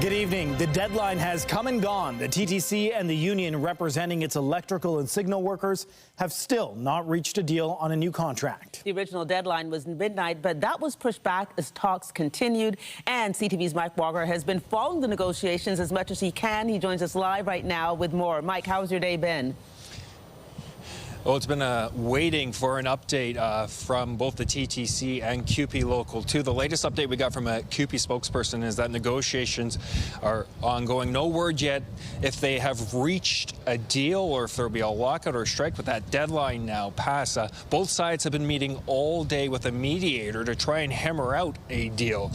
Good evening. The deadline has come and gone. The TTC and the union representing its electrical and signal workers have still not reached a deal on a new contract. The original deadline was midnight, but that was pushed back as talks continued. And CTV's Mike Walker has been following the negotiations as much as he can. He joins us live right now with more. Mike, how's your day been? Well, it's been waiting for an update from both the TTC and CUPE Local 2. The latest update we got from a CUPE spokesperson is that negotiations are ongoing. No word yet if they have reached a deal or if there'll be a lockout or strike, with that deadline now passed. Both sides have been meeting all day with a mediator to try and hammer out a deal.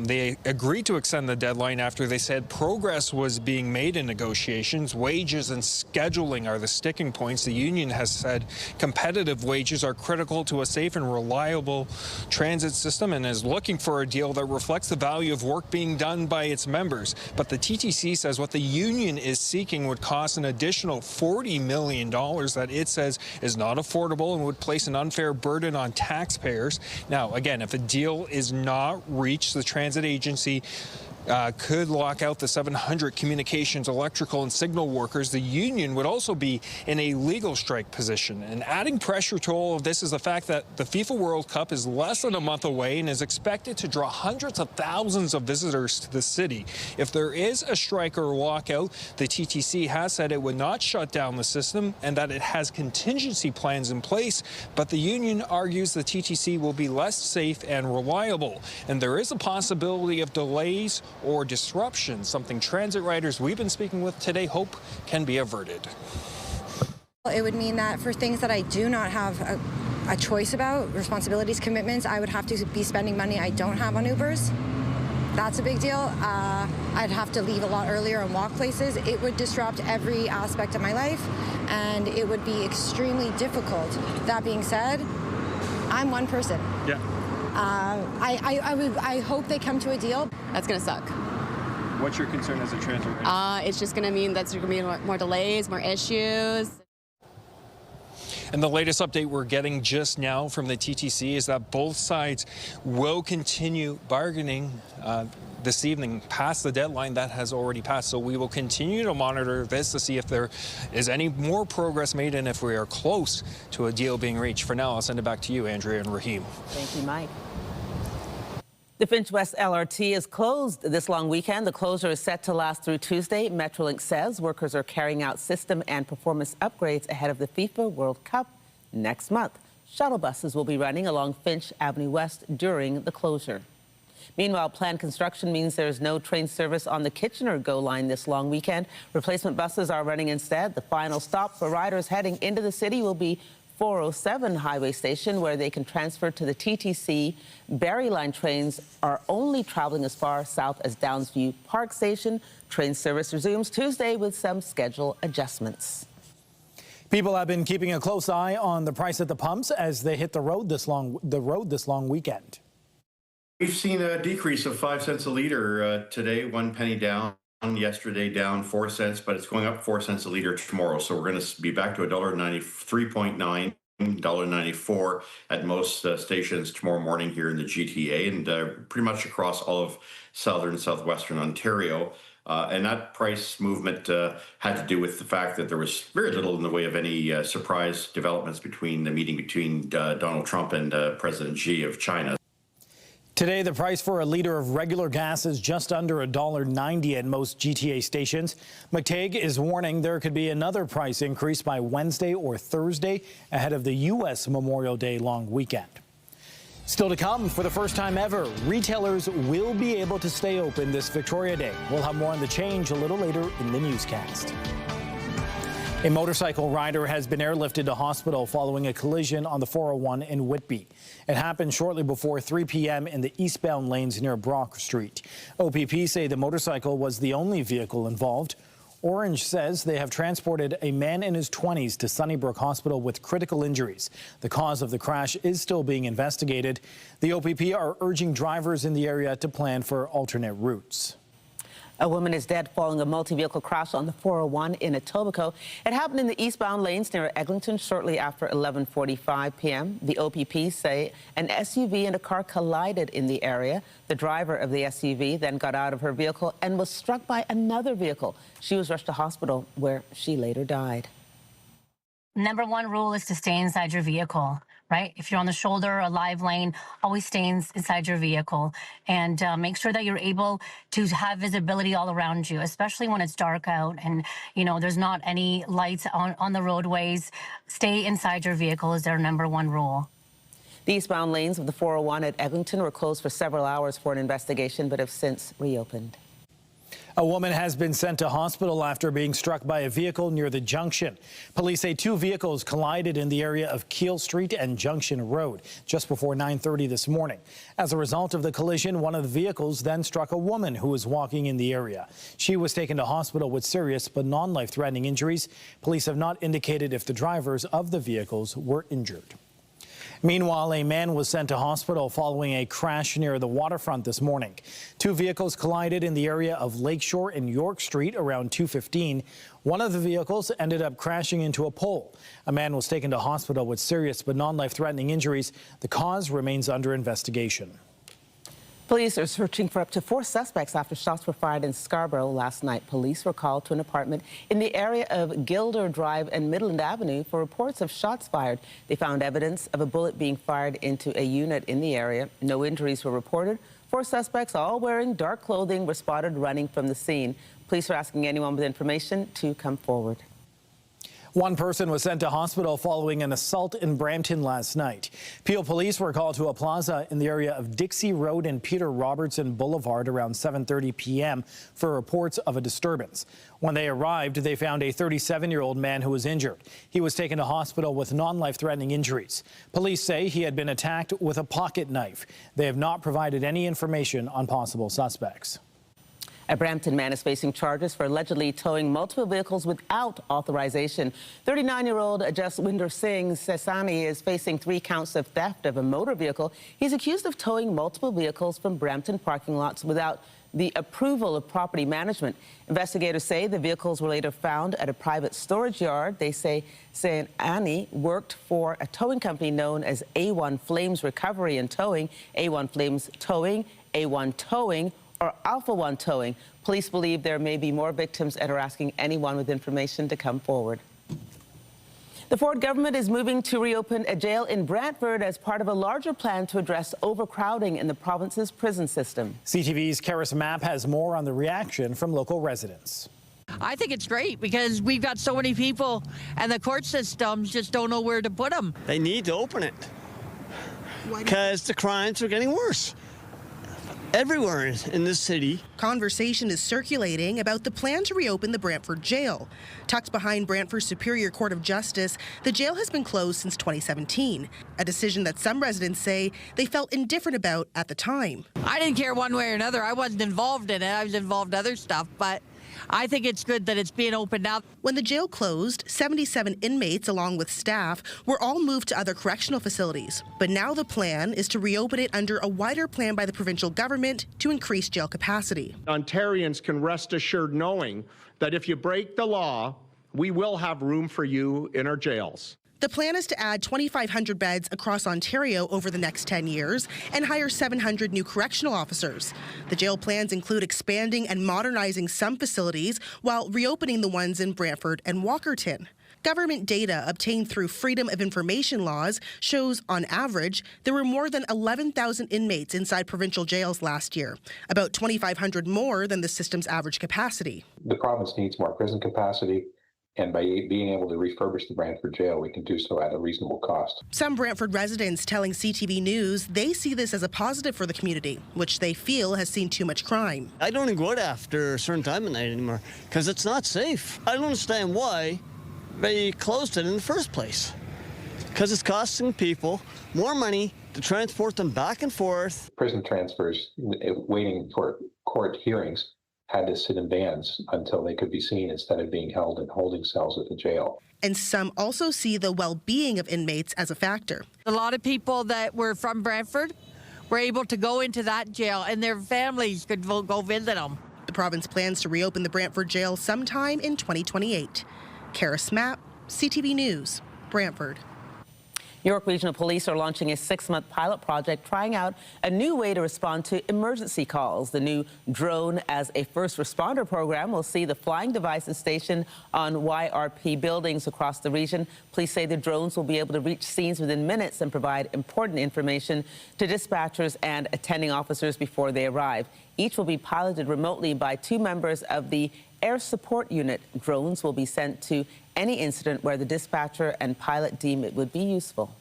They agreed to extend the deadline after they said progress was being made in negotiations. Wages and scheduling are the sticking points. The union has said competitive wages are critical to a safe and reliable transit system and is looking for a deal that reflects the value of work being done by its members. But the TTC says what the union is seeking would cost an additional $40 million that it says is not affordable and would place an unfair burden on taxpayers. Now, again, if a deal is not reached, the transit agency could lock out the 700 communications, electrical, and signal workers. The union would also be in a legal strike position. And adding pressure to all of this is the fact that the FIFA World Cup is less than a month away and is expected to draw hundreds of thousands of visitors to the city. If there is a strike or lockout, the TTC has said it would not shut down the system and that it has contingency plans in place. But the union argues the TTC will be less safe and reliable. And there is a possibility of delays or disruption, something transit riders we've been speaking with today hope can be averted. It would mean that for things that I do not have a choice about, responsibilities, commitments, I would have to be spending money I don't have on Ubers. That's a big deal. I'd have to leave a lot earlier and walk places. It would disrupt every aspect of my life, and it would be extremely difficult. That being said, I'm one person. Yeah. I hope they come to a deal. That's going to suck. What's your concern as a transit rider? It's just going to mean that there's going to be more delays, more issues. And the latest update we're getting just now from the TTC is that both sides will continue bargaining this evening past the deadline that has already passed. So we will continue to monitor this to see if there is any more progress made and if we are close to a deal being reached. For now, I'll send it back to you, Andrea and Raheem. Thank you, Mike. The Finch West LRT is closed this long weekend. The closure is set to last through Tuesday. Metrolink says workers are carrying out system and performance upgrades ahead of the FIFA World Cup next month. Shuttle buses will be running along Finch Avenue West during the closure. Meanwhile, planned construction means there's no train service on the Kitchener GO line this long weekend. Replacement buses are running instead. The final stop for riders heading into the city will be 407 Highway Station, where they can transfer to the TTC. Barrie Line trains are only traveling as far south as Downsview Park Station. Train service resumes Tuesday with some schedule adjustments. People have been keeping a close eye on the price at the pumps as they hit the road this long weekend. We've seen a decrease of 5 cents a litre today, 1 penny down. Yesterday down 4 cents, but it's going up 4 cents a litre tomorrow. So we're going to be back to $1.93.9, $1.94 at most stations tomorrow morning here in the GTA and pretty much across all of southern, southwestern Ontario. And that price movement had to do with the fact that there was very little in the way of any surprise developments between the meeting between Donald Trump and President Xi of China. Today, the price for a litre of regular gas is just under $1.90 at most GTA stations. McTague is warning there could be another price increase by Wednesday or Thursday ahead of the U.S. Memorial Day long weekend. Still to come, for the first time ever, retailers will be able to stay open this Victoria Day. We'll have more on the change a little later in the newscast. A motorcycle rider has been airlifted to hospital following a collision on the 401 in Whitby. It happened shortly before 3 p.m. in the eastbound lanes near Brock Street. OPP say the motorcycle was the only vehicle involved. Orange says they have transported a man in his 20s to Sunnybrook Hospital with critical injuries. The cause of the crash is still being investigated. The OPP are urging drivers in the area to plan for alternate routes. A woman is dead following a multi-vehicle crash on the 401 in Etobicoke. It happened in the eastbound lanes near Eglinton shortly after 11:45 p.m. The OPP say an SUV and a car collided in the area. The driver of the SUV then got out of her vehicle and was struck by another vehicle. She was rushed to hospital where she later died. Number one rule is to stay inside your vehicle, right? If you're on the shoulder or a live lane, always stay inside your vehicle and make sure that you're able to have visibility all around you, especially when it's dark out and, you know, there's not any lights on the roadways. Stay inside your vehicle is their number one rule. The eastbound lanes of the 401 at Eglinton were closed for several hours for an investigation, but have since reopened. A woman has been sent to hospital after being struck by a vehicle near the junction. Police say two vehicles collided in the area of Keele Street and Junction Road just before 9:30 this morning. As a result of the collision, one of the vehicles then struck a woman who was walking in the area. She was taken to hospital with serious but non-life-threatening injuries. Police have not indicated if the drivers of the vehicles were injured. Meanwhile, a man was sent to hospital following a crash near the waterfront this morning. Two vehicles collided in the area of Lakeshore and York Street around 2:15. One of the vehicles ended up crashing into a pole. A man was taken to hospital with serious but non-life-threatening injuries. The cause remains under investigation. Police are searching for up to 4 suspects after shots were fired in Scarborough last night. Police were called to an apartment in the area of Gilder Drive and Midland Avenue for reports of shots fired. They found evidence of a bullet being fired into a unit in the area. No injuries were reported. 4 suspects, all wearing dark clothing, were spotted running from the scene. Police are asking anyone with information to come forward. One person was sent to hospital following an assault in Brampton last night. Peel police were called to a plaza in the area of Dixie Road and Peter Robertson Boulevard around 7:30 p.m. for reports of a disturbance. When they arrived, they found a 37-year-old man who was injured. He was taken to hospital with non-life-threatening injuries. Police say he had been attacked with a pocket knife. They have not provided any information on possible suspects. A Brampton man is facing charges for allegedly towing multiple vehicles without authorization. 39-year-old Jaswinder Singh Sesani is facing 3 counts of theft of a motor vehicle. He's accused of towing multiple vehicles from Brampton parking lots without the approval of property management. Investigators say the vehicles were later found at a private storage yard. They say Sesani worked for a towing company known as A1 Flames Recovery and Towing, A1 Flames Towing, A1 Towing, or Alpha One Towing. Police believe there may be more victims and are asking anyone with information to come forward. The Ford government is moving to reopen a jail in Brantford as part of a larger plan to address overcrowding in the province's prison system. CTV's Karis Mapp has more on the reaction from local residents. I think it's great because we've got so many people and the court systems just don't know where to put them. They need to open it because the crimes are getting worse everywhere in this city. Conversation is circulating about the plan to reopen the Brantford jail. Tucked behind Brantford Superior Court of Justice, the jail has been closed since 2017, a decision that some residents say they felt indifferent about at the time. I didn't care one way or another. I wasn't involved in it. I was involved in other stuff, but I think it's good that it's being opened up. When the jail closed, 77 inmates, along with staff, were all moved to other correctional facilities. But now the plan is to reopen it under a wider plan by the provincial government to increase jail capacity. Ontarians can rest assured knowing that if you break the law, we will have room for you in our jails. The plan is to add 2,500 beds across Ontario over the next 10 years and hire 700 new correctional officers. The jail plans include expanding and modernizing some facilities while reopening the ones in Brantford and Walkerton. Government data obtained through Freedom of Information laws shows, on average, there were more than 11,000 inmates inside provincial jails last year, about 2,500 more than the system's average capacity. The province needs more prison capacity. And by being able to refurbish the Brantford jail, we can do so at a reasonable cost. Some Brantford residents telling CTV News they see this as a positive for the community, which they feel has seen too much crime. I don't even go out after a certain time of night anymore because it's not safe. I don't understand why they closed it in the first place. Because it's costing people more money to transport them back and forth. Prison transfers, waiting for court hearings, had to sit in vans until they could be seen instead of being held in holding cells at the jail. And some also see the well-being of inmates as a factor. A lot of people that were from Brantford were able to go into that jail and their families could go visit them. The province plans to reopen the Brantford jail sometime in 2028. Kara Smapp, CTV News, Brantford. York Regional Police are launching a 6-month pilot project trying out a new way to respond to emergency calls. The new drone as a first responder program will see the flying devices stationed on YRP buildings across the region. Police say the drones will be able to reach scenes within minutes and provide important information to dispatchers and attending officers before they arrive. Each will be piloted remotely by 2 members of the Air Support Unit. Drones will be sent to any incident where the dispatcher and pilot deem it would be useful.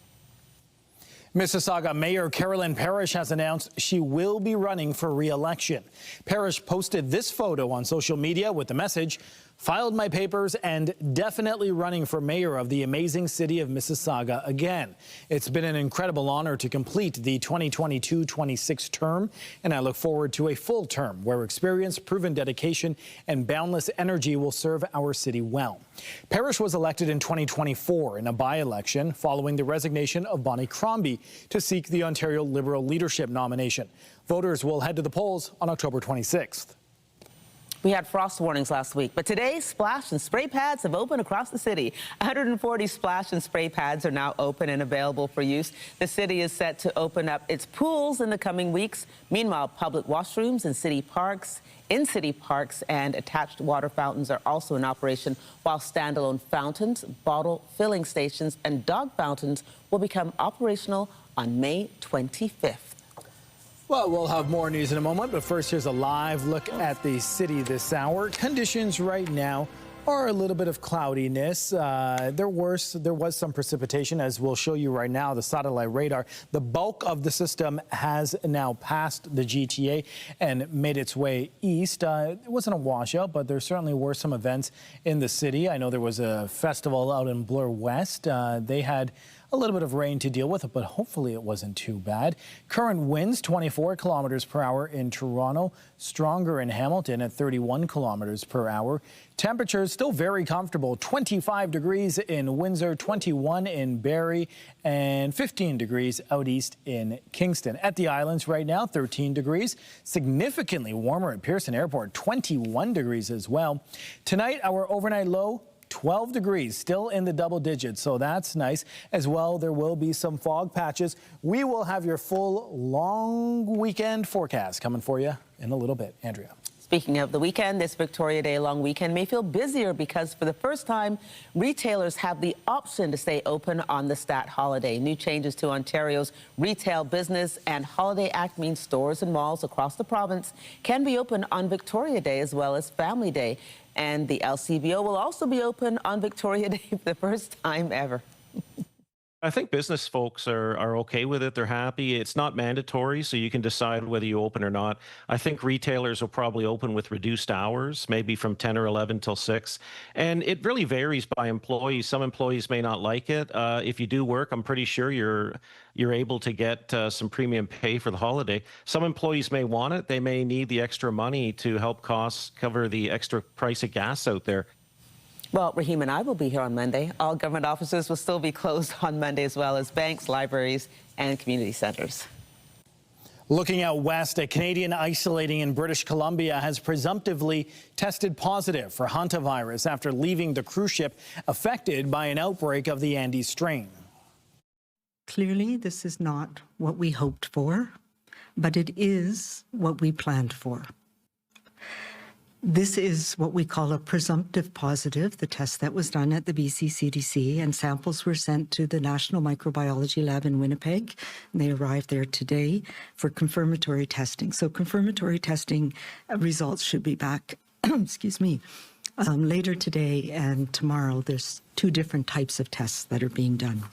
Mississauga Mayor Carolyn Parrish has announced she will be running for re-election. Parrish posted this photo on social media with the message, "Filed my papers and definitely running for mayor of the amazing city of Mississauga again. It's been an incredible honor to complete the 2022-26 term, and I look forward to a full term where experience, proven dedication, and boundless energy will serve our city well." Parrish was elected in 2024 in a by-election following the resignation of Bonnie Crombie to seek the Ontario Liberal leadership nomination. Voters will head to the polls on October 26th. We had frost warnings last week, but today splash and spray pads have opened across the city. 140 splash and spray pads are now open and available for use. The city is set to open up its pools in the coming weeks. Meanwhile, public washrooms in city parks and attached water fountains are also in operation, while standalone fountains, bottle filling stations, and dog fountains will become operational on May 25th. Well, we'll have more news in a moment, but first here's a live look at the city this hour. Conditions right now are a little bit of cloudiness. There was some precipitation, as we'll show you right now, the satellite radar. The bulk of the system has now passed the GTA and made its way east. It wasn't a washout, but there certainly were some events in the city. I know there was a festival out in Bloor West. They had a little bit of rain to deal with, but hopefully it wasn't too bad. Current winds 24 kilometers per hour in Toronto, stronger in Hamilton at 31 kilometers per hour. Temperatures still very comfortable, 25 degrees in Windsor, 21 in Barrie, and 15 degrees out east in Kingston. At the islands right now, 13 degrees, significantly warmer at Pearson Airport, 21 degrees as well. Tonight, our overnight low, 12 degrees, still in the double digits, so that's nice. As well, there will be some fog patches. We will have your full long weekend forecast coming for you in a little bit. Andrea. Speaking of the weekend, this Victoria Day long weekend may feel busier because for the first time, retailers have the option to stay open on the stat holiday. New changes to Ontario's Retail Business and Holiday Act means stores and malls across the province can be open on Victoria Day as well as Family Day. And the LCBO will also be open on Victoria Day for the first time ever. I think business folks are okay with it. They're happy. It's not mandatory, so you can decide whether you open or not. I think retailers will probably open with reduced hours, maybe from 10 or 11 till 6. And it really varies by employees. Some employees may not like it. If you do work, I'm pretty sure you're able to get some premium pay for the holiday. Some employees may want it. They may need the extra money to help cover the extra price of gas out there. Well, Rahim and I will be here on Monday. All government offices will still be closed on Monday, as well as banks, libraries, and community centres. Looking out west, a Canadian isolating in British Columbia has presumptively tested positive for Hantavirus after leaving the cruise ship affected by an outbreak of the Andes strain. Clearly, this is not what we hoped for, but it is what we planned for. This is what we call a presumptive positive, the test that was done at the BC CDC, and samples were sent to the National Microbiology Lab in Winnipeg, and they arrived there today for confirmatory testing. So confirmatory testing results should be back, excuse me, later today and tomorrow. There's 2 different types of tests that are being done.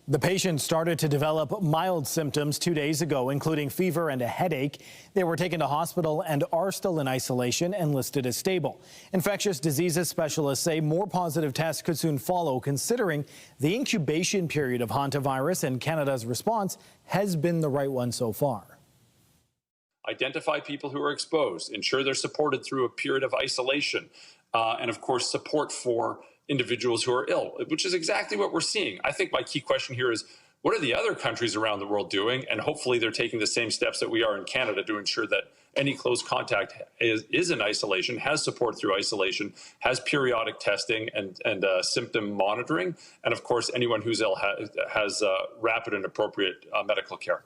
The patient started to develop mild symptoms 2 days ago, including fever and a headache. They were taken to hospital and are still in isolation and listed as stable. Infectious diseases specialists say more positive tests could soon follow, considering the incubation period of Hantavirus, and Canada's response has been the right one so far. Identify people who are exposed, ensure they're supported through a period of isolation, and of course support for individuals who are ill, which is exactly what we're seeing. I think my key question here is, what are the other countries around the world doing? And hopefully they're taking the same steps that we are in Canada to ensure that any close contact is in isolation, has support through isolation, has periodic testing and symptom monitoring, and of course, anyone who's ill has rapid and appropriate medical care.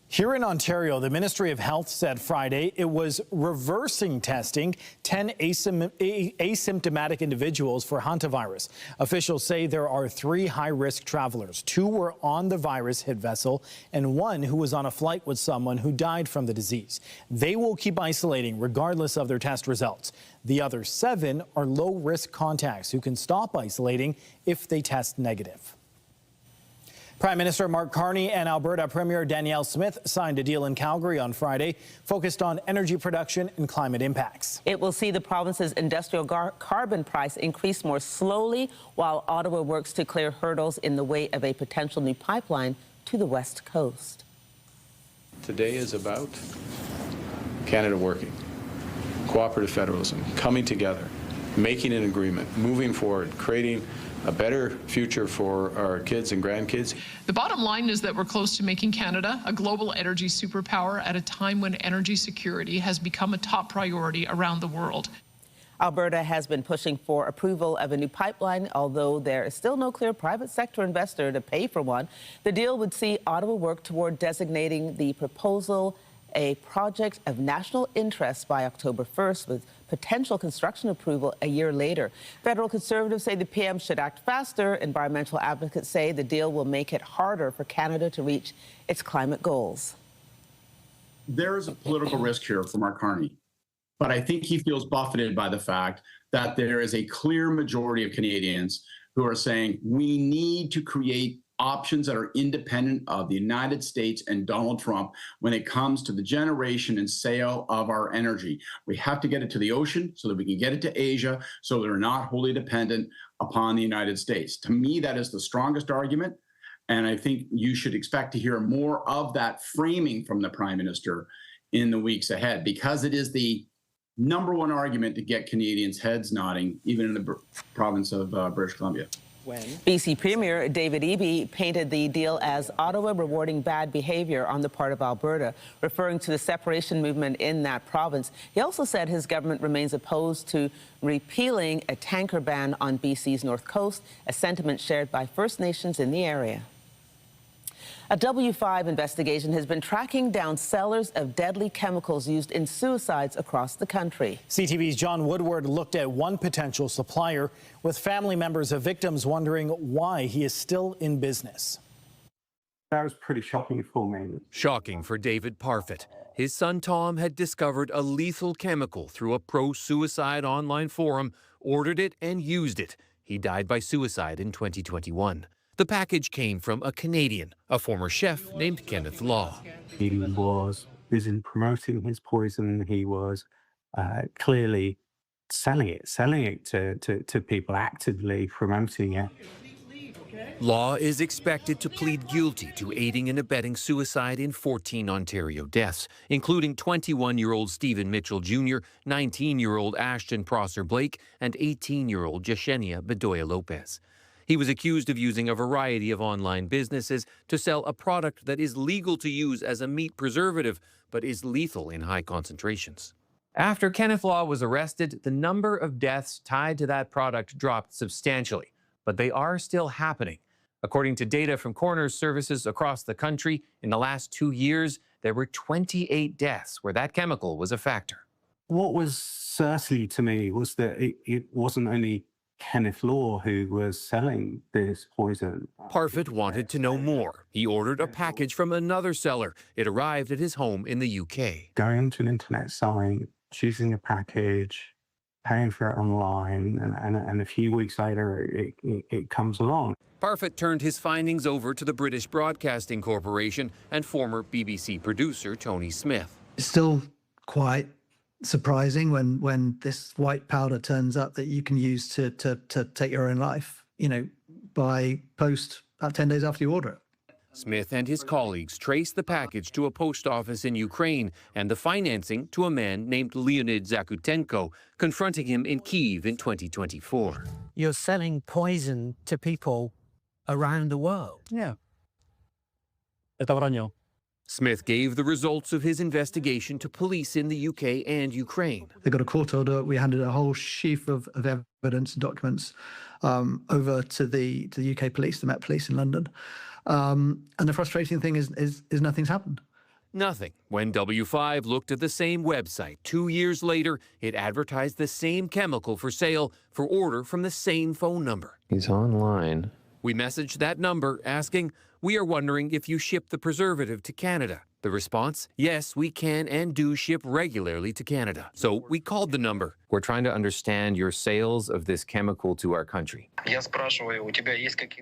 Here in Ontario, the Ministry of Health said Friday it was reversing testing 10 asymptomatic individuals for Hantavirus. Officials say there are 3 high-risk travelers. 2 were on the virus hit vessel and 1 who was on a flight with someone who died from the disease. They will keep isolating regardless of their test results. The other 7 are low-risk contacts who can stop isolating if they test negative. Prime Minister Mark Carney and Alberta Premier Danielle Smith signed a deal in Calgary on Friday focused on energy production and climate impacts. It will see the province's industrial carbon price increase more slowly while Ottawa works to clear hurdles in the way of a potential new pipeline to the West Coast. Today is about Canada working, cooperative federalism, coming together, making an agreement, moving forward, creating a better future for our kids and grandkids. The bottom line is that we're close to making Canada a global energy superpower at a time when energy security has become a top priority around the world. Alberta has been pushing for approval of a new pipeline, although there is still no clear private sector investor to pay for one. The deal would see Ottawa work toward designating the proposal a project of national interest by October 1st, with potential construction approval a year later. Federal Conservatives say the PM should act faster. Environmental advocates say the deal will make it harder for Canada to reach its climate goals. There is a political risk here for Mark Carney, but I think he feels buffeted by the fact that there is a clear majority of Canadians who are saying we need to create options that are independent of the United States and Donald Trump when it comes to the generation and sale of our energy. We have to get it to the ocean so that we can get it to Asia so they're not wholly dependent upon the United States. To me, that is the strongest argument. And I think you should expect to hear more of that framing from the Prime Minister in the weeks ahead, because it is the #1 argument to get Canadians' heads nodding, even in the province of British Columbia. BC Premier David Eby painted the deal as Ottawa rewarding bad behavior on the part of Alberta, referring to the separation movement in that province. He also said his government remains opposed to repealing a tanker ban on BC's north coast, a sentiment shared by First Nations in the area. A W5 investigation has been tracking down sellers of deadly chemicals used in suicides across the country. CTV's John Woodward looked at one potential supplier, with family members of victims wondering why he is still in business. That was pretty shocking for me. Shocking for David Parfit. His son Tom had discovered a lethal chemical through a pro-suicide online forum, ordered it and used it. He died by suicide in 2021. The package came from a Canadian, a former chef named Kenneth Law. He was busy promoting his poison. He was clearly selling it to people, actively promoting it. Law is expected to plead guilty to aiding and abetting suicide in 14 Ontario deaths, including 21-year-old Stephen Mitchell Jr., 19-year-old Ashton Prosser Blake, and 18-year-old Yesenia Bedoya Lopez. He was accused of using a variety of online businesses to sell a product that is legal to use as a meat preservative, but is lethal in high concentrations. After Kenneth Law was arrested, the number of deaths tied to that product dropped substantially, but they are still happening. According to data from coroner's services across the country, in the last 2 years, there were 28 deaths where that chemical was a factor. What was certainly to me was that it wasn't only Kenneth Law who was selling this poison. Parfit wanted to know more. He ordered a package from another seller. It arrived at his home in the UK. Going to an internet site, choosing a package, paying for it online, and a few weeks later it comes along. Parfit turned his findings over to the British Broadcasting Corporation and former BBC producer Tony Smith. It's still quite surprising when this white powder turns up that you can use to take your own life, by post about 10 days after you order it. Smith and his colleagues traced the package to a post office in Ukraine and the financing to a man named Leonid Zakutenko, confronting him in Kyiv in 2024. You're selling poison to people around the world. Yeah. Это вранье. Smith gave the results of his investigation to police in the UK and Ukraine. They got a court order. We handed a whole sheaf of evidence and documents over to the UK police, the Met Police in London. And the frustrating thing is nothing's happened. Nothing. When W5 looked at the same website 2 years later, it advertised the same chemical for sale for order from the same phone number. He's online. We messaged that number asking, "We are wondering if you ship the preservative to Canada." The response, "Yes, we can and do ship regularly to Canada." So we called the number. We're trying to understand your sales of this chemical to our country.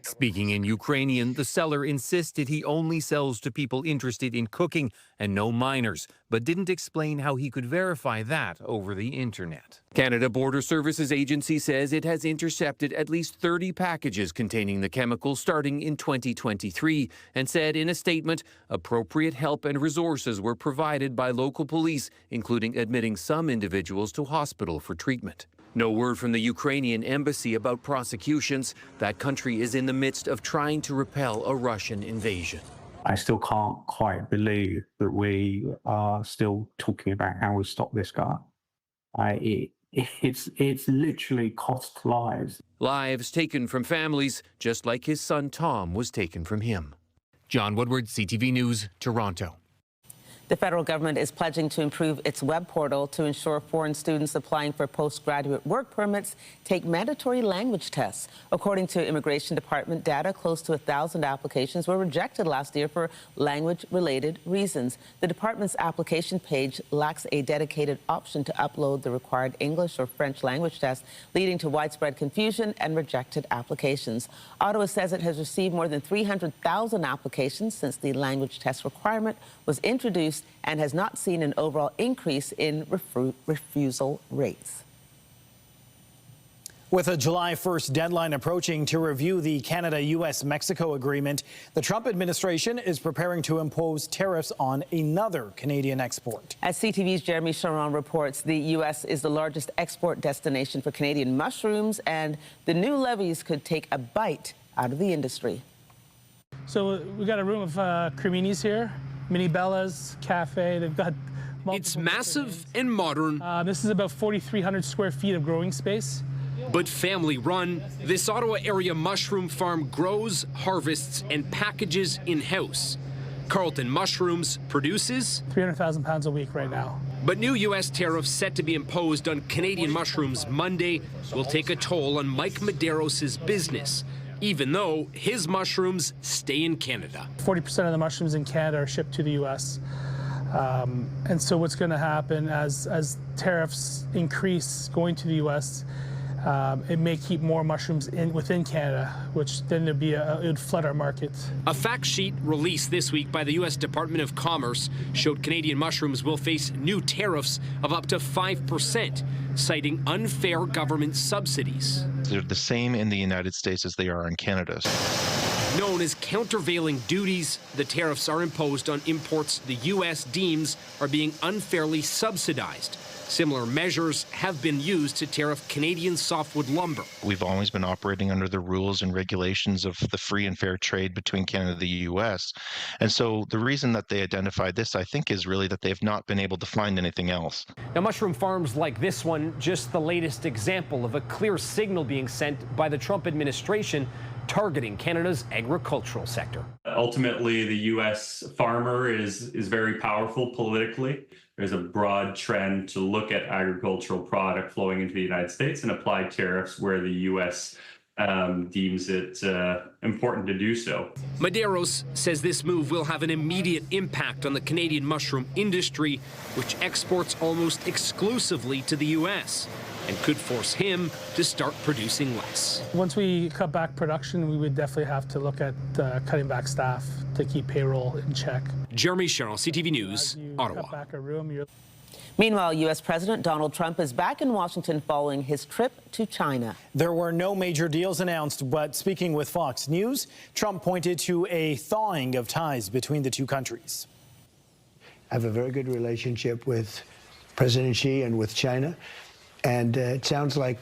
Speaking in Ukrainian, the seller insisted he only sells to people interested in cooking and no minors, but didn't explain how he could verify that over the internet. Canada Border Services Agency says it has intercepted at least 30 packages containing the chemical starting in 2023 and said in a statement, appropriate help and resources were provided by local police, including admitting some individuals to hospital for treatment. No word from the Ukrainian embassy about prosecutions. That country is in the midst of trying to repel a Russian invasion. I still can't quite believe that we are still talking about how we stop this guy. It's literally cost lives. Lives taken from families, just like his son Tom was taken from him. John Woodward, CTV News, Toronto. The federal government is pledging to improve its web portal to ensure foreign students applying for postgraduate work permits take mandatory language tests. According to Immigration Department data, close to 1,000 applications were rejected last year for language-related reasons. The department's application page lacks a dedicated option to upload the required English or French language test, leading to widespread confusion and rejected applications. Ottawa says it has received more than 300,000 applications since the language test requirement was introduced and has not seen an overall increase in refusal rates. With a July 1st deadline approaching to review the Canada-US-Mexico agreement, the Trump administration is preparing to impose tariffs on another Canadian export. As CTV's Jeremy Sharon reports, the U.S. is the largest export destination for Canadian mushrooms, and the new levies could take a bite out of the industry. So we got a room of creminis here. Mini Bella's cafe. They've got it's massive and modern. This is about 4,300 square feet of growing space. But family run, this Ottawa area mushroom farm grows, harvests, and packages in-house. Carlton Mushrooms produces 300,000 pounds a week right now. But new U.S. tariffs set to be imposed on Canadian mushrooms Monday will take a toll on Mike Medeiros' business, even though his mushrooms stay in Canada. 40% of the mushrooms in Canada are shipped to the U.S. And so what's going to happen as tariffs increase going to the U.S., it may keep more mushrooms within Canada, which then it would flood our market. A fact sheet released this week by the U.S. Department of Commerce showed Canadian mushrooms will face new tariffs of up to 5%, citing unfair government subsidies. They're the same in the United States as they are in Canada. Known as countervailing duties, the tariffs are imposed on imports the U.S. deems are being unfairly subsidized. Similar measures have been used to tariff Canadian softwood lumber. We've always been operating under the rules and regulations of the free and fair trade between Canada and the U.S. And so the reason that they identified this, I think, is really that they've not been able to find anything else. Now, mushroom farms like this one, just the latest example of a clear signal being sent by the Trump administration targeting Canada's agricultural sector. Ultimately, the U.S. farmer is very powerful politically. There's a broad trend to look at agricultural product flowing into the United States and apply tariffs where the U.S. Deems it important to do so. Medeiros says this move will have an immediate impact on the Canadian mushroom industry, which exports almost exclusively to the U.S., and could force him to start producing less. Once we cut back production, we would definitely have to look at cutting back staff to keep payroll in check. Jeremy Sherrill, CTV News, Ottawa. Cut back a room, Meanwhile, U.S. President Donald Trump is back in Washington following his trip to China. There were no major deals announced, but speaking with Fox News, Trump pointed to a thawing of ties between the two countries. I have a very good relationship with President Xi and with China. And it sounds like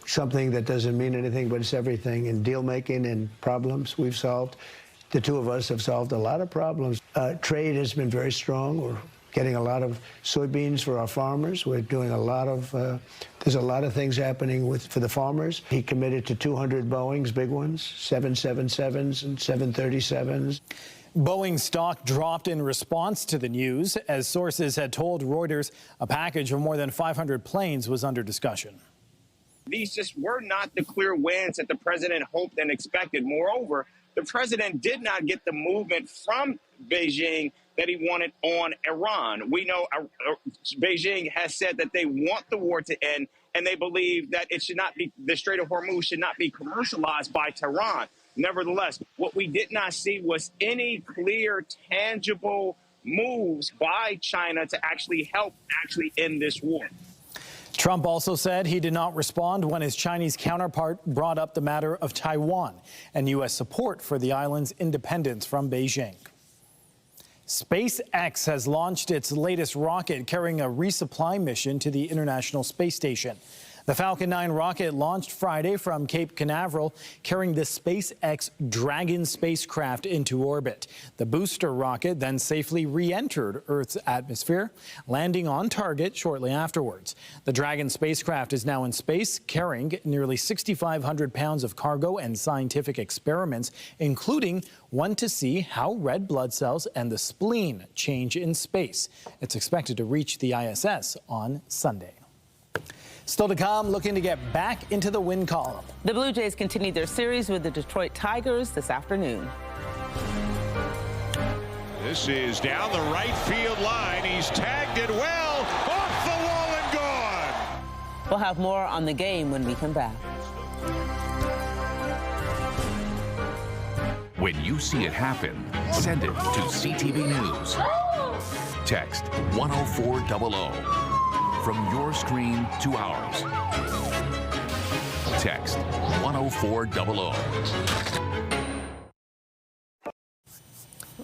something that doesn't mean anything, but it's everything in deal making and problems we've solved. the two of us have solved a lot of problems. Trade has been very strong. We're getting a lot of soybeans for our farmers. We're doing a lot of, there's a lot of things happening for the farmers. He committed to 200 Boeings, big ones, 777s and 737s. Boeing stock dropped in response to the news, as sources had told Reuters a package of more than 500 planes was under discussion. These just were not the clear wins that the president hoped and expected. Moreover, the president did not get the movement from Beijing that he wanted on Iran. We know Beijing has said that they want the war to end, and they believe that it should not be, the Strait of Hormuz should not be commercialized by Tehran. Nevertheless, what we did not see was any clear, tangible moves by China to actually help end this war. Trump also said he did not respond when his Chinese counterpart brought up the matter of Taiwan and U.S. support for the island's independence from Beijing. SpaceX has launched its latest rocket carrying a resupply mission to the International Space Station. The Falcon 9 rocket launched Friday from Cape Canaveral, carrying the SpaceX Dragon spacecraft into orbit. The booster rocket then safely re-entered Earth's atmosphere, landing on target shortly afterwards. The Dragon spacecraft is now in space, carrying nearly 6,500 pounds of cargo and scientific experiments, including one to see how red blood cells and the spleen change in space. It's expected to reach the ISS on Sunday. Still to come, looking to get back into the win column. The Blue Jays continued their series with the Detroit Tigers this afternoon. This is down the right field line. He's tagged it well, off the wall and gone. We'll have more on the game when we come back. When you see it happen, send it to CTV News. Text 10400. From your screen to ours. Text 10400. It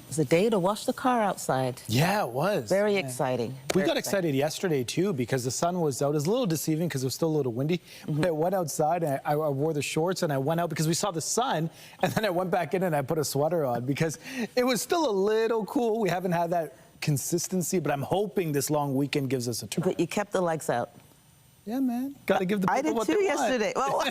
was a day to wash the car outside. Yeah, it was. Very exciting. We got excited yesterday, too, because the sun was out. It was a little deceiving because it was still a little windy. But I went outside, and I wore the shorts, and I went out because we saw the sun. And then I went back in, and I put a sweater on because it was still a little cool. We haven't had that consistency, but I'm hoping this long weekend gives us a turn. But you kept the legs out. Yeah, man. Got to give the people what they want. I did too yesterday. Well,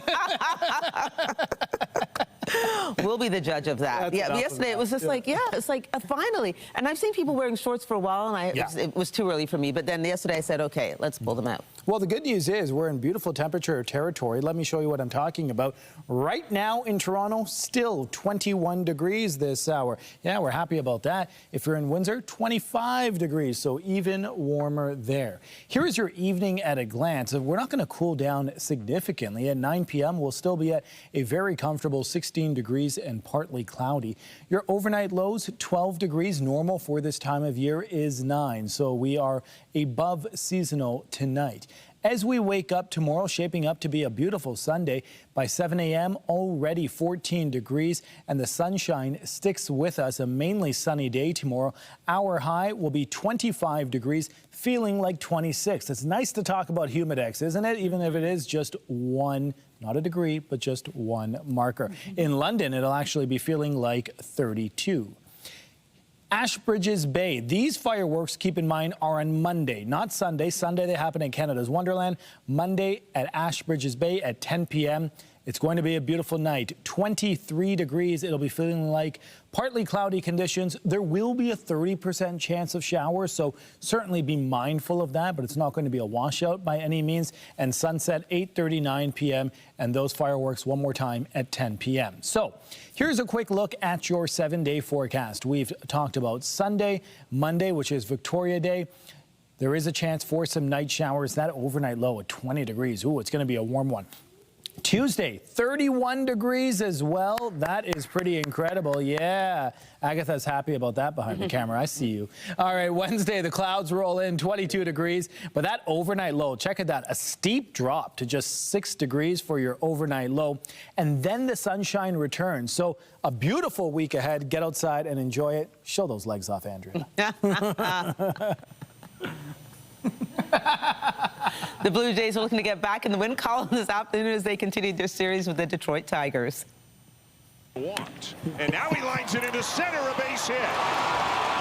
we'll be the judge of that. Yeah, yesterday it was just like, it's like finally. And I've seen people wearing shorts for a while, and it was too early for me. But then yesterday I said, okay, let's pull them out. Well, the good news is we're in beautiful temperature territory. Let me show you what I'm talking about. Right now in Toronto, still 21 degrees this hour. Yeah, we're happy about that. If you're in Windsor, 25 degrees, so even warmer there. Here is your evening at a glance. We're not going to cool down significantly. At 9 p.m., we'll still be at a very comfortable 16 degrees and partly cloudy. Your overnight lows, 12 degrees. Normal for this time of year is 9, so we are above seasonal tonight. As we wake up tomorrow, shaping up to be a beautiful Sunday. By 7 a.m., already 14 degrees, and the sunshine sticks with us. A mainly sunny day tomorrow. Our high will be 25 degrees, feeling like 26. It's nice to talk about humidex, isn't it? Even if it is just one, not a degree, but just one marker. In London, it'll actually be feeling like 32. Ashbridges Bay. These fireworks, keep in mind, are on Monday, not Sunday. Sunday they happen in Canada's Wonderland. Monday at Ashbridges Bay at 10 p.m. It's going to be a beautiful night. 23 degrees. It'll be feeling like partly cloudy conditions. There will be a 30% chance of showers, so certainly be mindful of that, but it's not going to be a washout by any means. And sunset 8:39 p.m. and those fireworks one more time at 10 p.m. So here's a quick look at your 7-day forecast. We've talked about Sunday, Monday, which is Victoria Day. There is a chance for some night showers. That overnight low at 20 degrees. Ooh, it's going to be a warm one. Tuesday, 31 degrees as well. That is pretty incredible. Yeah, Agatha's happy about that behind the camera. I see you. All right, Wednesday, the clouds roll in, 22 degrees. But that overnight low, check it out, a steep drop to just 6 degrees for your overnight low. And then the sunshine returns. So a beautiful week ahead. Get outside and enjoy it. Show those legs off, Andrea. The Blue Jays are looking to get back in the win column this afternoon as they continue their series with the Detroit Tigers. Walked. And now he lines it into center, a base hit.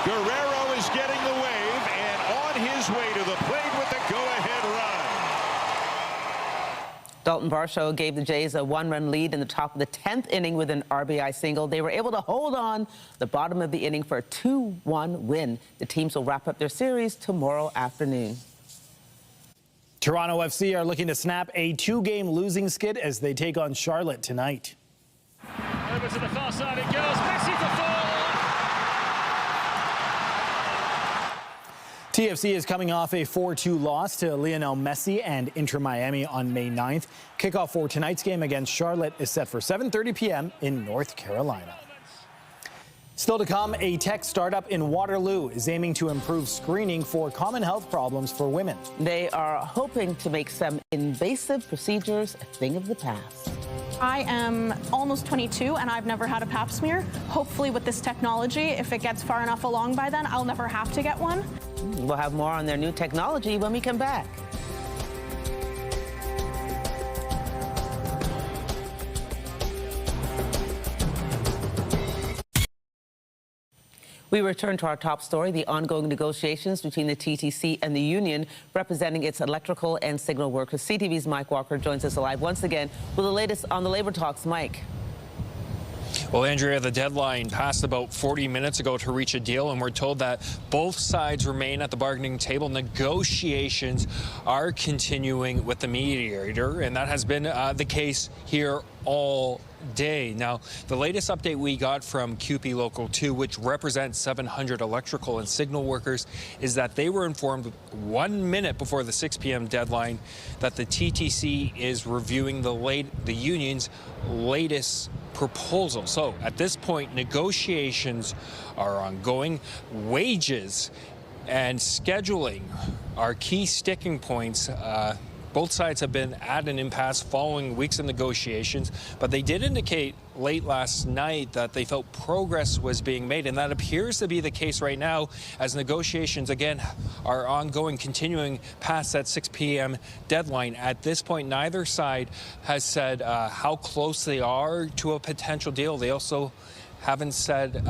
Guerrero is getting the wave and on his way to the plate with the go-ahead run. Dalton Varsho gave the Jays a one-run lead in the top of the 10th inning with an RBI single. They were able to hold on the bottom of the inning for a 2-1 win. The teams will wrap up their series tomorrow afternoon. Toronto FC are looking to snap a 2-game losing skid as they take on Charlotte tonight. Over to the far side it goes. Messi for four. TFC is coming off a 4-2 loss to Lionel Messi and Inter Miami on May 9th. Kickoff for tonight's game against Charlotte is set for 7:30 p.m. in North Carolina. Still to come, a tech startup in Waterloo is aiming to improve screening for common health problems for women. They are hoping to make some invasive procedures a thing of the past. I am almost 22 and I've never had a pap smear. Hopefully with this technology, if it gets far enough along by then, I'll never have to get one. We'll have more on their new technology when we come back. We return to our top story, the ongoing negotiations between the TTC and the union representing its electrical and signal workers. CTV's Mike Walker joins us live once again with the latest on the labor talks. Mike. Well, Andrea, the deadline passed about 40 minutes ago to reach a deal, and we're told that both sides remain at the bargaining table. Negotiations are continuing with the mediator, and that has been the case here all day. Now, the latest update we got from CUPE Local 2, which represents 700 electrical and signal workers, is that they were informed 1 minute before the 6 p.m. deadline that the TTC is reviewing the union's latest proposal. So at this point, negotiations are ongoing. Wages and scheduling are key sticking points. Both sides have been at an impasse following weeks of negotiations, but they did indicate late last night that they felt progress was being made, and that appears to be the case right now as negotiations again are ongoing, continuing past that 6 p.m. deadline. At this point, neither side has said how close they are to a potential deal. They also haven't said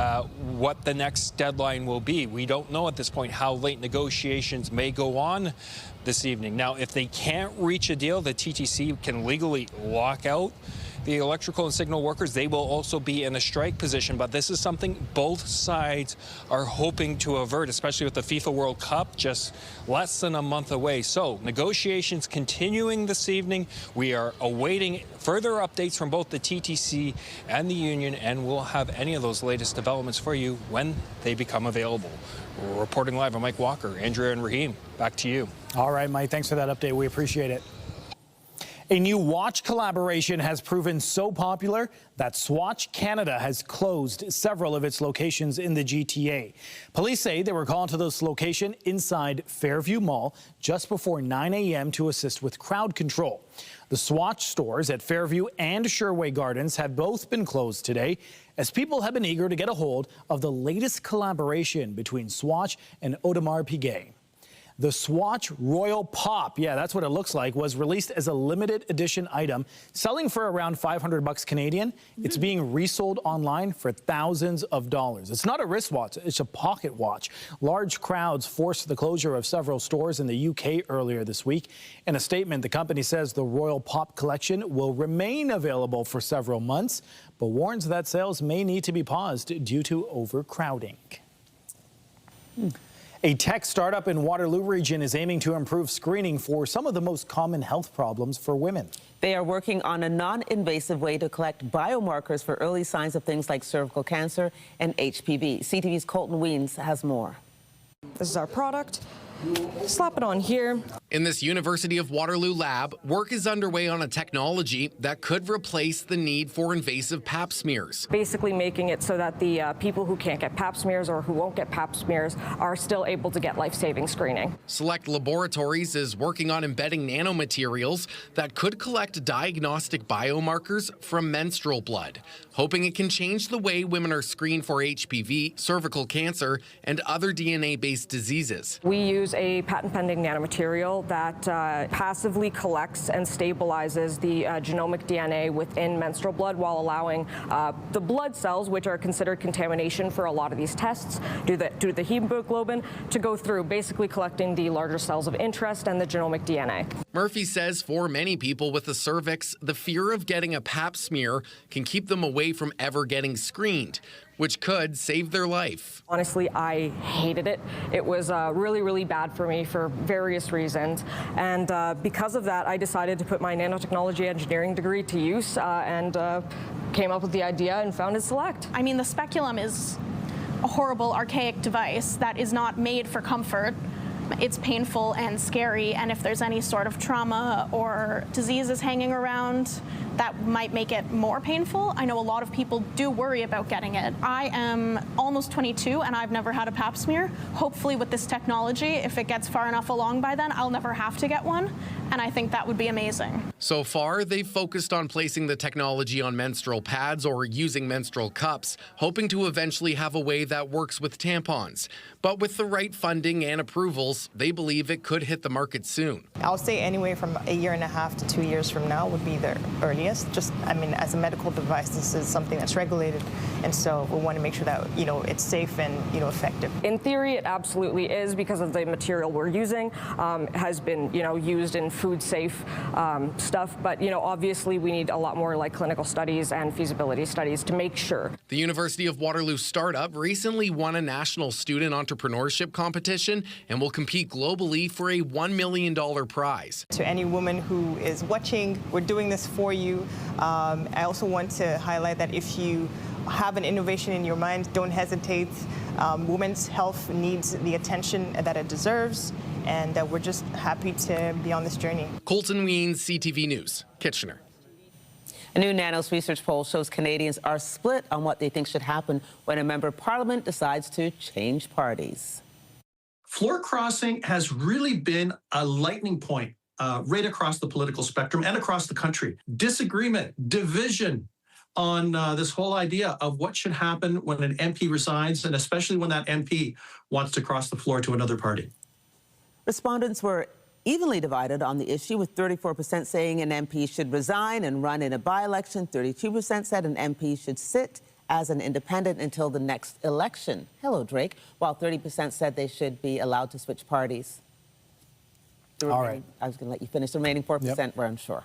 what the next deadline will be. We don't know at this point how late negotiations may go on this evening. Now, if they can't reach a deal, the TTC can legally lock out the electrical and signal workers. They will also be in a strike position, but this is something both sides are hoping to avert, especially with the FIFA World Cup just less than a month away. So negotiations continuing this evening. We are awaiting further updates from both the TTC and the union, and we'll have any of those latest developments for you when they become available. Reporting live, I'm Mike Walker. Andrea and Raheem, back to you. All right, Mike, thanks for that update. We appreciate it. A new watch collaboration has proven so popular that Swatch Canada has closed several of its locations in the GTA. Police say they were called to this location inside Fairview Mall just before 9 a.m. to assist with crowd control. The Swatch stores at Fairview and Sherway Gardens have both been closed today as people have been eager to get a hold of the latest collaboration between Swatch and Audemars Piguet. The Swatch Royal Pop, yeah, that's what it looks like, was released as a limited edition item, selling for around $500 Canadian. It's being resold online for thousands of dollars. It's not a wristwatch, it's a pocket watch. Large crowds forced the closure of several stores in the UK earlier this week. In a statement, the company says the Royal Pop collection will remain available for several months, but warns that sales may need to be paused due to overcrowding. A tech startup in Waterloo region is aiming to improve screening for some of the most common health problems for women. They are working on a non-invasive way to collect biomarkers for early signs of things like cervical cancer and HPV. CTV's Colton Weens has more. This is our product. Slap it on here. In this University of Waterloo lab, work is underway on a technology that could replace the need for invasive pap smears. Basically making it so that the people who can't get pap smears or who won't get pap smears are still able to get life-saving screening. Select Laboratories is working on embedding nanomaterials that could collect diagnostic biomarkers from menstrual blood, hoping it can change the way women are screened for HPV, cervical cancer, and other DNA-based diseases. We use use a patent-pending nanomaterial that passively collects and stabilizes the genomic DNA within menstrual blood while allowing the blood cells, which are considered contamination for a lot of these tests, due to the hemoglobin, to go through, basically collecting the larger cells of interest and the genomic DNA. Murphy says for many people with the cervix, the fear of getting a pap smear can keep them away from ever getting screened, which could save their life. Honestly, I hated it. It was really, really bad for me for various reasons. And because of that, I decided to put my nanotechnology engineering degree to use and came up with the idea and founded Select. I mean, the speculum is a horrible, archaic device that is not made for comfort. It's painful and scary, and if there's any sort of trauma or diseases hanging around, that might make it more painful. I know a lot of people do worry about getting it. I am almost 22 and I've never had a pap smear. Hopefully with this technology, if it gets far enough along by then, I'll never have to get one, and I think that would be amazing. So far, they've focused on placing the technology on menstrual pads or using menstrual cups, hoping to eventually have a way that works with tampons. But with the right funding and approvals, they believe it could hit the market soon. I'll say anyway from 1.5 years to 2 years from now would be the earliest. Just, I mean, as a medical device, this is something that's regulated, and so we want to make sure that, you know, it's safe and, you know, effective. In theory, it absolutely is, because of the material we're using. Has been, you know, used in food-safe stuff, but, you know, obviously we need a lot more like clinical studies and feasibility studies to make sure. The University of Waterloo startup recently won a national student entrepreneurship competition and will compete globally for a $1 million prize. To any woman who is watching, we're doing this for you. I also want to highlight that if you have an innovation in your mind, don't hesitate. Women's health needs the attention that it deserves, and we're just happy to be on this journey. Colton Weens, CTV News, Kitchener. A new Nanos research poll shows Canadians are split on what they think should happen when a member of parliament decides to change parties. Floor crossing has really been a lightning point right across the political spectrum and across the country. Disagreement, division on this whole idea of what should happen when an MP resigns, and especially when that MP wants to cross the floor to another party. Respondents were evenly divided on the issue, with 34% saying an MP should resign and run in a by-election. 32% said an MP should sit as an independent until the next election. Hello, Drake. While 30% said they should be allowed to switch parties. All right. I was going to let you finish. The remaining 4% were unsure.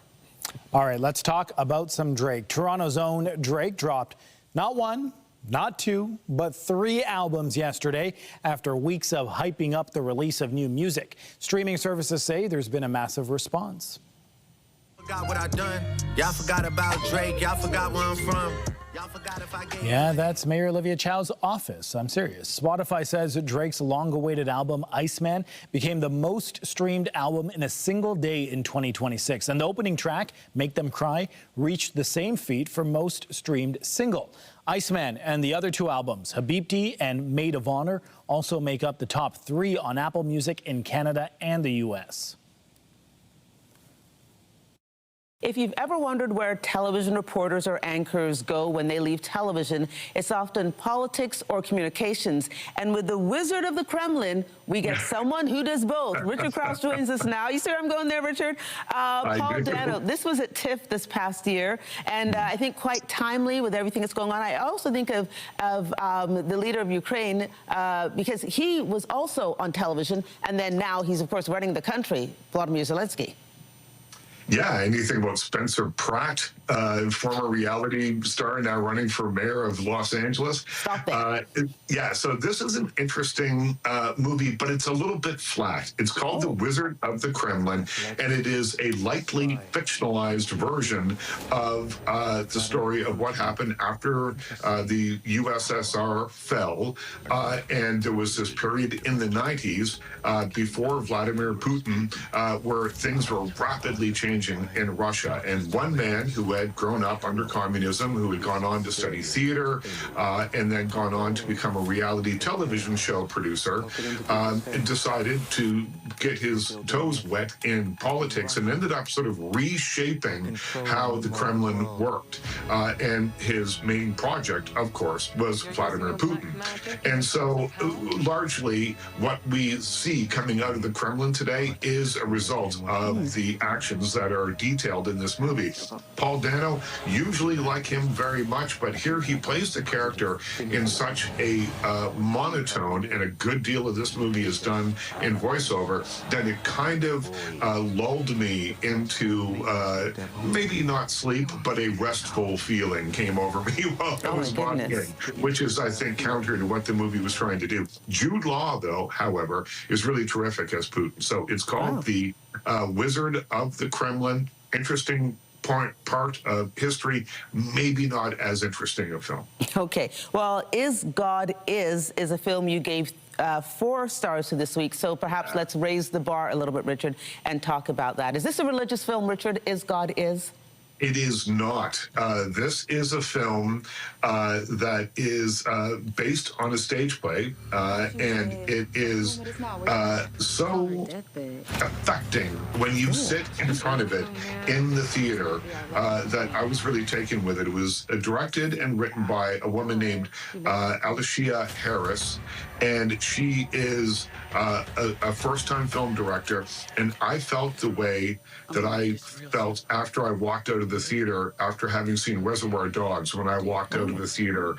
All right, let's talk about some Drake. Toronto's own Drake dropped not one, not two, but 3 albums yesterday after weeks of hyping up the release of new music. Streaming services say there's been a massive response. Forgot what I done. Y'all forgot about Drake. Y'all forgot where I'm from. Yeah, that's Mayor Olivia Chow's office. I'm serious. Spotify says Drake's long-awaited album, Iceman, became the most streamed album in a single day in 2026. And the opening track, Make Them Cry, reached the same feat for most streamed single. Iceman and the other 2 albums, Habibti and Maid of Honor, also make up the top 3 on Apple Music in Canada and the U.S. If you've ever wondered where television reporters or anchors go when they leave television, it's often politics or communications. And with the wizard of the Kremlin, we get someone who does both. Richard Krause joins us now. You see where I'm going there, Richard? Paul Dano, this was at TIFF this past year, and I think quite timely with everything that's going on. I also think of the leader of Ukraine, because he was also on television, and then now he's, of course, running the country, Volodymyr Zelensky. Yeah, and you think about Spencer Pratt, former reality star, now running for mayor of Los Angeles. Yeah, so this is an interesting movie, but it's a little bit flat. It's called The Wizard of the Kremlin, and it is a lightly fictionalized version of the story of what happened after the USSR fell. And there was this period in the 90s before Vladimir Putin where things were rapidly changing changing in Russia. And one man who had grown up under communism, who had gone on to study theater, and then gone on to become a reality television show producer, decided to get his toes wet in politics and ended up sort of reshaping how the Kremlin worked. And his main project, of course, was Vladimir Putin. And so largely what we see coming out of the Kremlin today is a result of the actions that are detailed in this movie. Paul Dano, usually like him very much, but here he plays the character in such a monotone, and a good deal of this movie is done in voiceover, that it kind of lulled me into maybe not sleep, but a restful feeling came over me while I was watching it, which is, I think, counter to what the movie was trying to do. Jude Law, though, however, is really terrific as Putin. So it's called The Wizard of the Kremlin. Interesting part of history, maybe not as interesting a film. Okay. Well, Is God Is a film you gave 4 stars to this week. So perhaps let's raise the bar a little bit, Richard, and talk about that. Is this a religious film, Richard? Is God Is? It is not. This is a film that is based on a stage play, and it is so affecting when you sit in front of it in the theater that I was really taken with it. It was directed and written by a woman named Alicia Harris, and she is a first-time film director, and I felt the way that I felt after I walked out of the theater after having seen Reservoir Dogs when I walked out of the theater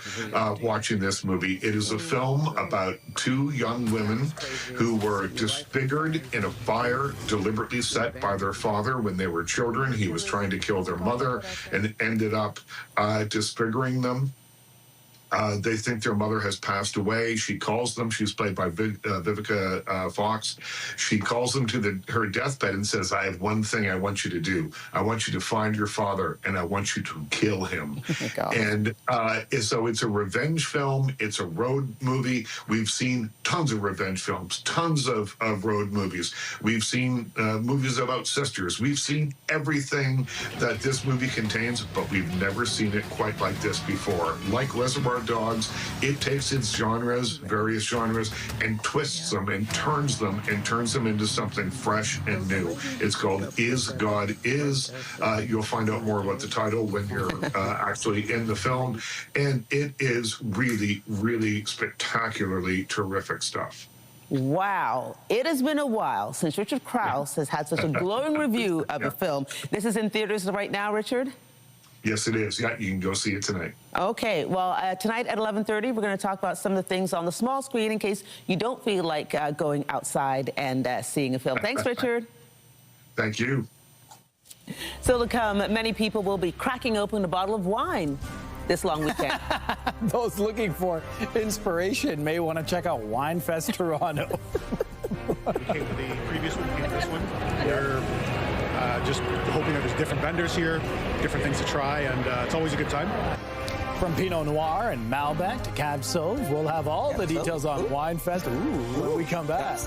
watching this movie. It is a film about 2 young women who were disfigured in a fire deliberately set by their father when they were children. He was trying to kill their mother and ended up disfiguring them. They think their mother has passed away. She calls them. She's played by Vivica Fox. She calls them to her deathbed and says, I have one thing I want you to do. I want you to find your father, and I want you to kill him. And so it's a revenge film. It's a road movie. We've seen tons of revenge films, tons of road movies. We've seen movies about sisters. We've seen everything that this movie contains, but we've never seen it quite like this before. Like Reservoir Dogs, it takes its genres, various genres, and twists them and turns them into something fresh and new. It's called Is God Is. You'll find out more about the title when you're actually in the film, and it is really, really spectacularly terrific stuff. Wow. It has been a while since Richard Krause has had such a glowing review of a film. This is in theaters right now, Richard? Yes, it is. Yeah, you can go see it tonight. Okay. Well, tonight at 11:30, we're going to talk about some of the things on the small screen in case you don't feel like going outside and seeing a film. Thanks, Richard. Thank you. Still to come, many people will be cracking open a bottle of wine this long weekend. Those looking for inspiration may want to check out WineFest Toronto. We came to the previous one, we came to this one. We're just hoping that there's different vendors here, different things to try, and it's always a good time. From Pinot Noir and Malbec to Cab Sauv, we'll have all the details on WineFest when we come back.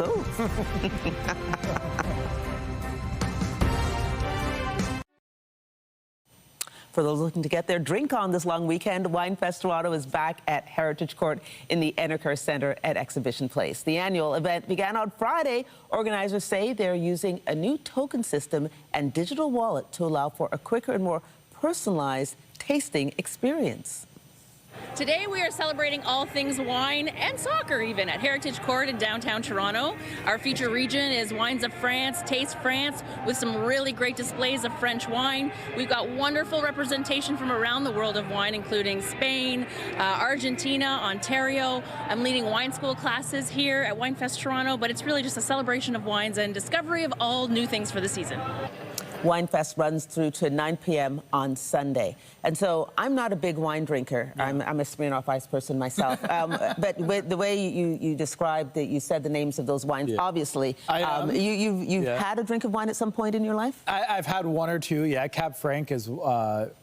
For those looking to get their drink on this long weekend, WineFest Toronto is back at Heritage Court in the Enerker Centre at Exhibition Place. The annual event began on Friday. Organizers say they're using a new token system and digital wallet to allow for a quicker and more personalized tasting experience. Today we are celebrating all things wine and soccer even at Heritage Court in downtown Toronto. Our feature region is Wines of France, Taste France, with some really great displays of French wine. We've got wonderful representation from around the world of wine, including Spain, Argentina, Ontario. I'm leading wine school classes here at WineFest Toronto, but it's really just a celebration of wines and discovery of all new things for the season. WineFest runs through to 9 p.m. on Sunday. And so I'm not a big wine drinker. Yeah. I'm a Smirnoff Ice person myself. But with the way you described that, you said the names of those wines, obviously. You've had a drink of wine at some point in your life? I've had one or two, yeah. Cab Franc is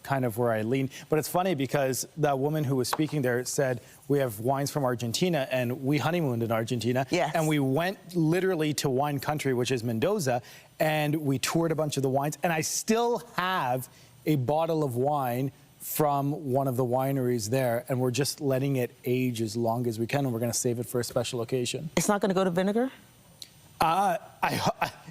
kind of where I lean. But it's funny because that woman who was speaking there said, we have wines from Argentina, and we honeymooned in Argentina. Yes. And we went literally to wine country, which is Mendoza, and we toured a bunch of the wines. And I still have a bottle of wine from one of the wineries there, and we're just letting it age as long as we can, and we're going to save it for a special occasion. It's not going to go to vinegar?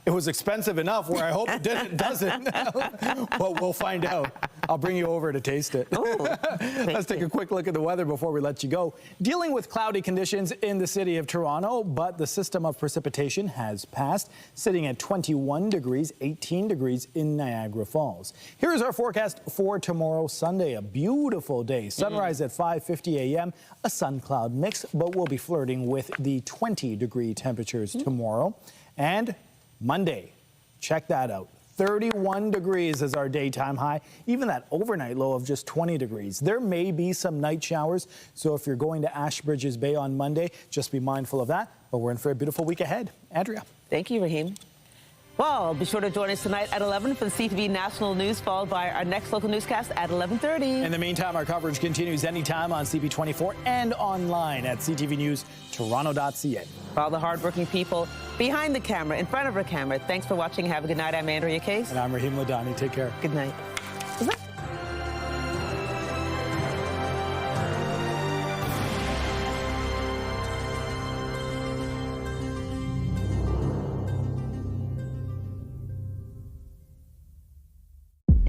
It was expensive enough where I hope it doesn't. But we'll find out. I'll bring you over to taste it. Let's take a quick look at the weather before we let you go. Dealing with cloudy conditions in the city of Toronto, but the system of precipitation has passed, sitting at 21 degrees, 18 degrees in Niagara Falls. Here's our forecast for tomorrow, Sunday. A beautiful day. Sunrise at 5:50 a.m. A sun-cloud mix, but we'll be flirting with the 20-degree temperatures tomorrow. And Monday, check that out. 31 degrees is our daytime high, even that overnight low of just 20 degrees. There may be some night showers, so if you're going to Ashbridges Bay on Monday, just be mindful of that. But we're in for a beautiful week ahead. Andrea. Thank you, Raheem. Well, be sure to join us tonight at 11 for the CTV National News, followed by our next local newscast at 11:30. In the meantime, our coverage continues anytime on CP24 and online at ctvnewstoronto.ca. For all the hardworking people behind the camera, in front of our camera, thanks for watching. Have a good night. I'm Andrea Case. And I'm Raheem Ladani. Take care. Good night.